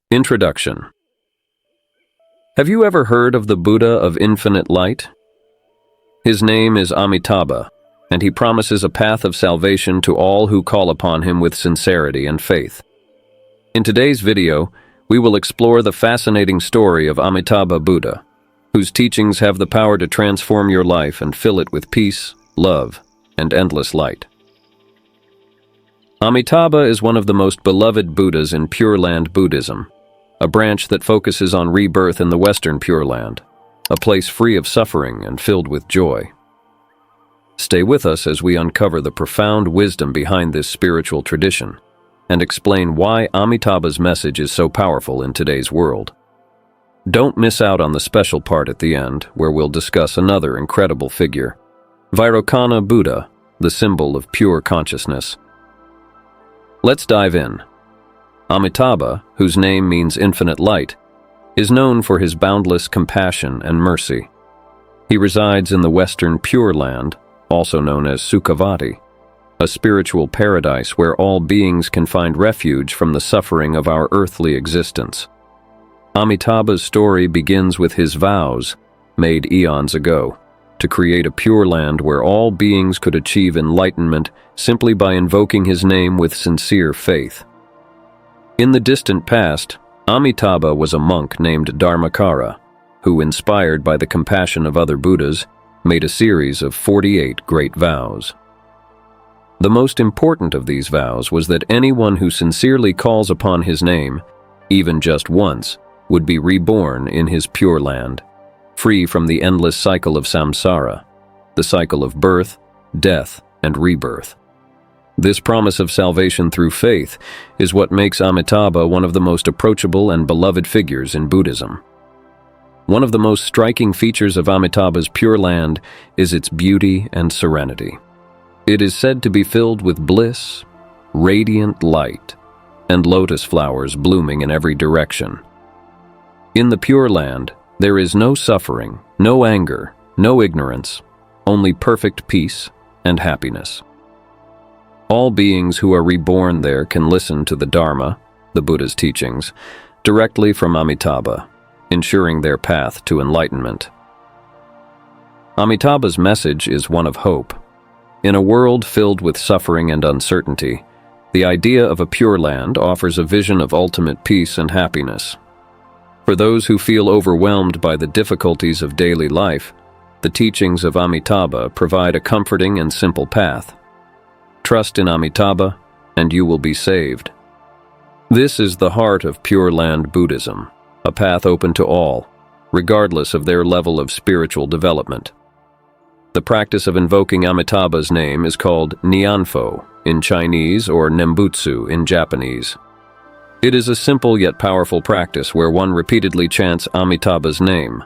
Introduction. Have you ever heard of the Buddha of infinite light? His name is Amitabha, and he promises a path of salvation to all who call upon him with sincerity and faith. In today's video, we will explore the fascinating story of Amitabha Buddha, whose teachings have the power to transform your life and fill it with peace, love, and endless light. Amitabha is one of the most beloved Buddhas in Pure Land Buddhism, a branch that focuses on rebirth in the Western Pure Land, a place free of suffering and filled with joy. Stay with us as we uncover the profound wisdom behind this spiritual tradition and explain why Amitabha's message is so powerful in today's world. Don't miss out on the special part at the end, where we'll discuss another incredible figure, Vairocana Buddha, the symbol of pure consciousness. Let's dive in. Amitabha, whose name means infinite light, is known for his boundless compassion and mercy. He resides in the Western Pure Land, also known as Sukhavati, a spiritual paradise where all beings can find refuge from the suffering of our earthly existence. Amitabha's story begins with his vows, made eons ago, to create a pure land where all beings could achieve enlightenment simply by invoking his name with sincere faith. In the distant past, Amitabha was a monk named Dharmakara, who, inspired by the compassion of other Buddhas, made a series of 48 great vows. The most important of these vows was that anyone who sincerely calls upon his name, even just once, would be reborn in his pure land, free from the endless cycle of samsara, the cycle of birth, death, and rebirth. This promise of salvation through faith is what makes Amitabha one of the most approachable and beloved figures in Buddhism. One of the most striking features of Amitabha's Pure Land is its beauty and serenity. It is said to be filled with bliss, radiant light, and lotus flowers blooming in every direction. In the Pure Land, there is no suffering, no anger, no ignorance, only perfect peace and happiness. All beings who are reborn there can listen to the Dharma, the Buddha's teachings, directly from Amitabha, ensuring their path to enlightenment. Amitabha's message is one of hope. In a world filled with suffering and uncertainty, the idea of a pure land offers a vision of ultimate peace and happiness. For those who feel overwhelmed by the difficulties of daily life, the teachings of Amitabha provide a comforting and simple path. Trust in Amitabha, and you will be saved. This is the heart of Pure Land Buddhism, a path open to all, regardless of their level of spiritual development. The practice of invoking Amitabha's name is called Nyanfo in Chinese or Nembutsu in Japanese. It is a simple yet powerful practice where one repeatedly chants Amitabha's name,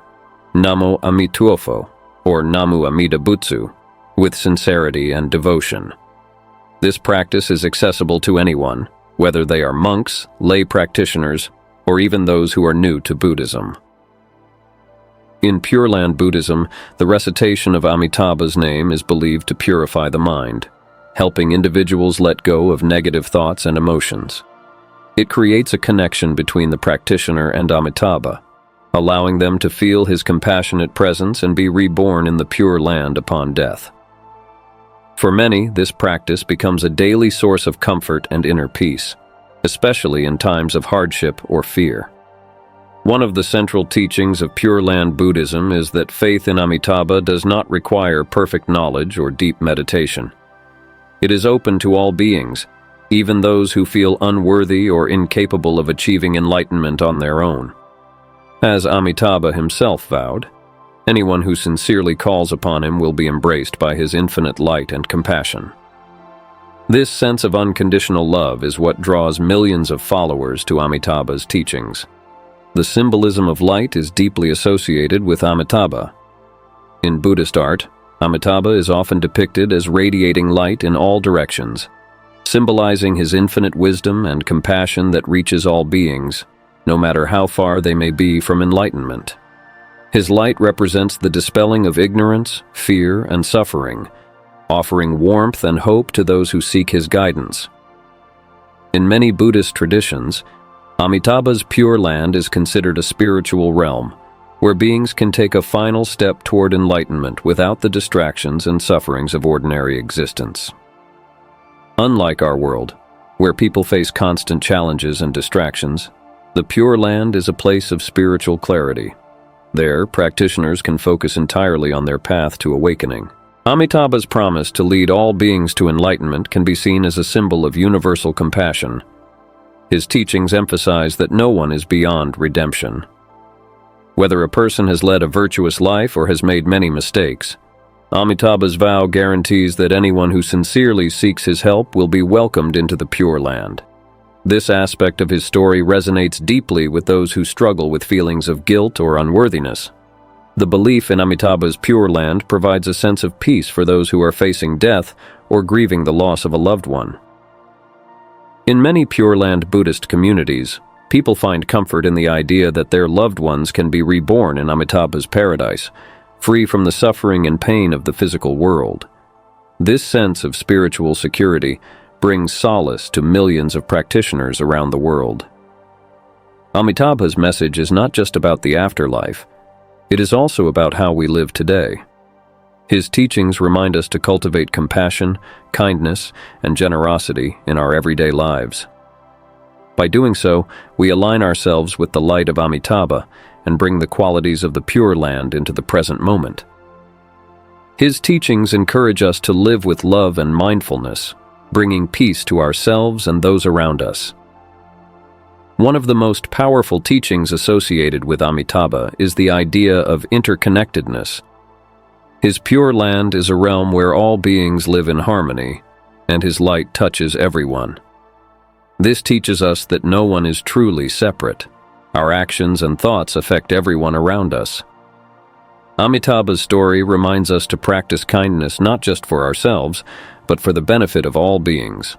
Namo Amituofo, or Namu Amida Butsu, with sincerity and devotion. This practice is accessible to anyone, whether they are monks, lay practitioners, or even those who are new to Buddhism. In Pure Land Buddhism, the recitation of Amitabha's name is believed to purify the mind, helping individuals let go of negative thoughts and emotions. It creates a connection between the practitioner and Amitabha, allowing them to feel his compassionate presence and be reborn in the Pure Land upon death. For many, this practice becomes a daily source of comfort and inner peace, especially in times of hardship or fear. One of the central teachings of Pure Land Buddhism is that faith in Amitabha does not require perfect knowledge or deep meditation. It is open to all beings, even those who feel unworthy or incapable of achieving enlightenment on their own. As Amitabha himself vowed, anyone who sincerely calls upon him will be embraced by his infinite light and compassion. This sense of unconditional love is what draws millions of followers to Amitabha's teachings. The symbolism of light is deeply associated with Amitabha. In Buddhist art, Amitabha is often depicted as radiating light in all directions, symbolizing his infinite wisdom and compassion that reaches all beings, no matter how far they may be from enlightenment. His light represents the dispelling of ignorance, fear, and suffering, offering warmth and hope to those who seek his guidance. In many Buddhist traditions, Amitabha's Pure Land is considered a spiritual realm, where beings can take a final step toward enlightenment without the distractions and sufferings of ordinary existence. Unlike our world, where people face constant challenges and distractions, the Pure Land is a place of spiritual clarity. There, practitioners can focus entirely on their path to awakening. Amitabha's promise to lead all beings to enlightenment can be seen as a symbol of universal compassion. His teachings emphasize that no one is beyond redemption. Whether a person has led a virtuous life or has made many mistakes, Amitabha's vow guarantees that anyone who sincerely seeks his help will be welcomed into the Pure Land. This aspect of his story resonates deeply with those who struggle with feelings of guilt or unworthiness. The belief in Amitabha's Pure Land provides a sense of peace for those who are facing death or grieving the loss of a loved one. In many Pure Land Buddhist communities, people find comfort in the idea that their loved ones can be reborn in Amitabha's paradise, free from the suffering and pain of the physical world. This sense of spiritual security brings solace to millions of practitioners around the world. Amitabha's message is not just about the afterlife, it is also about how we live today. His teachings remind us to cultivate compassion, kindness, and generosity in our everyday lives. By doing so, we align ourselves with the light of Amitabha and bring the qualities of the Pure Land into the present moment. His teachings encourage us to live with love and mindfulness, bringing peace to ourselves and those around us. One of the most powerful teachings associated with Amitabha is the idea of interconnectedness. His Pure Land is a realm where all beings live in harmony, and his light touches everyone. This teaches us that no one is truly separate. Our actions and thoughts affect everyone around us. Amitabha's story reminds us to practice kindness not just for ourselves, but for the benefit of all beings.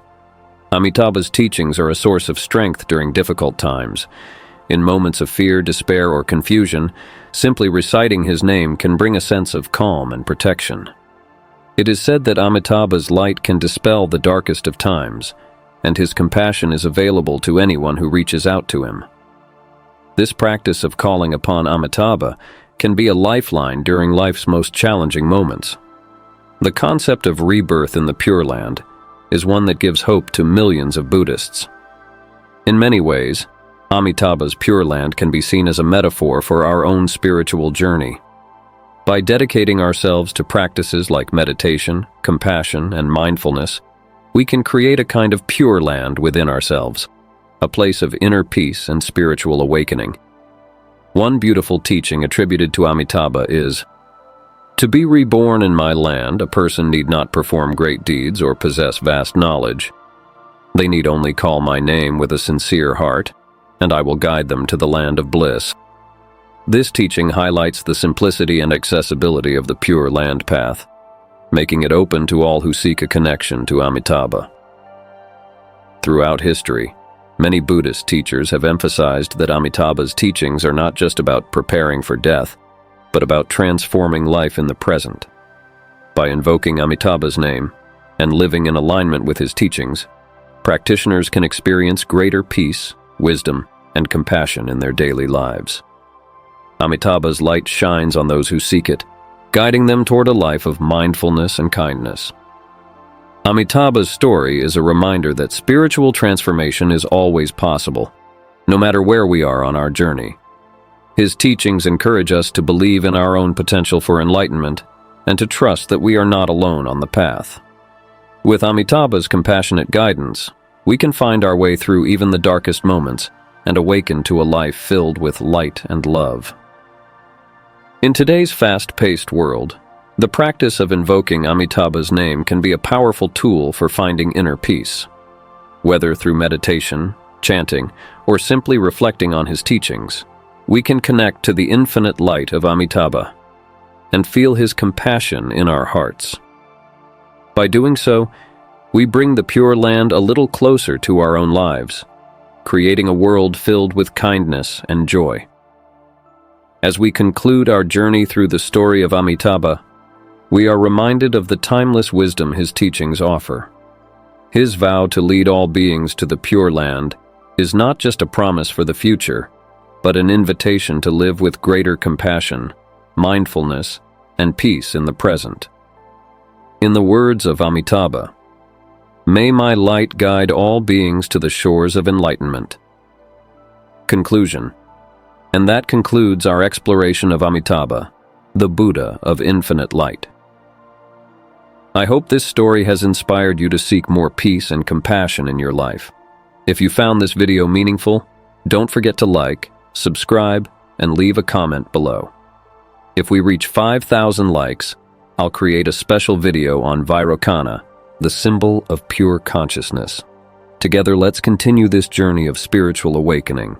Amitabha's teachings are a source of strength during difficult times. In moments of fear, despair, or confusion, simply reciting his name can bring a sense of calm and protection. It is said that Amitabha's light can dispel the darkest of times, and his compassion is available to anyone who reaches out to him. This practice of calling upon Amitabha can be a lifeline during life's most challenging moments. The concept of rebirth in the Pure Land is one that gives hope to millions of Buddhists. In many ways, Amitabha's Pure Land can be seen as a metaphor for our own spiritual journey. By dedicating ourselves to practices like meditation, compassion, and mindfulness, we can create a kind of Pure Land within ourselves, a place of inner peace and spiritual awakening. One beautiful teaching attributed to Amitabha is, "To be reborn in my land, a person need not perform great deeds or possess vast knowledge. They need only call my name with a sincere heart, and I will guide them to the land of bliss." This teaching highlights the simplicity and accessibility of the Pure Land path, making it open to all who seek a connection to Amitabha. Throughout history, many Buddhist teachers have emphasized that Amitabha's teachings are not just about preparing for death, but about transforming life in the present. By invoking Amitabha's name and living in alignment with his teachings, practitioners can experience greater peace, wisdom, and compassion in their daily lives. Amitabha's light shines on those who seek it, guiding them toward a life of mindfulness and kindness. Amitabha's story is a reminder that spiritual transformation is always possible, no matter where we are on our journey. His teachings encourage us to believe in our own potential for enlightenment and to trust that we are not alone on the path. With Amitabha's compassionate guidance, we can find our way through even the darkest moments and awaken to a life filled with light and love. In today's fast-paced world, the practice of invoking Amitabha's name can be a powerful tool for finding inner peace. Whether through meditation, chanting, or simply reflecting on his teachings, we can connect to the infinite light of Amitabha and feel his compassion in our hearts. By doing so, we bring the Pure Land a little closer to our own lives, creating a world filled with kindness and joy. As we conclude our journey through the story of Amitabha, we are reminded of the timeless wisdom his teachings offer. His vow to lead all beings to the Pure Land is not just a promise for the future, but an invitation to live with greater compassion, mindfulness, and peace in the present. In the words of Amitabha, "May my light guide all beings to the shores of enlightenment." Conclusion. And that concludes our exploration of Amitabha, the Buddha of infinite light. I hope this story has inspired you to seek more peace and compassion in your life. If you found this video meaningful, don't forget to like, subscribe, and leave a comment below. If we reach 5,000 likes, I'll create a special video on Vairocana, the symbol of pure consciousness. Together, let's continue this journey of spiritual awakening.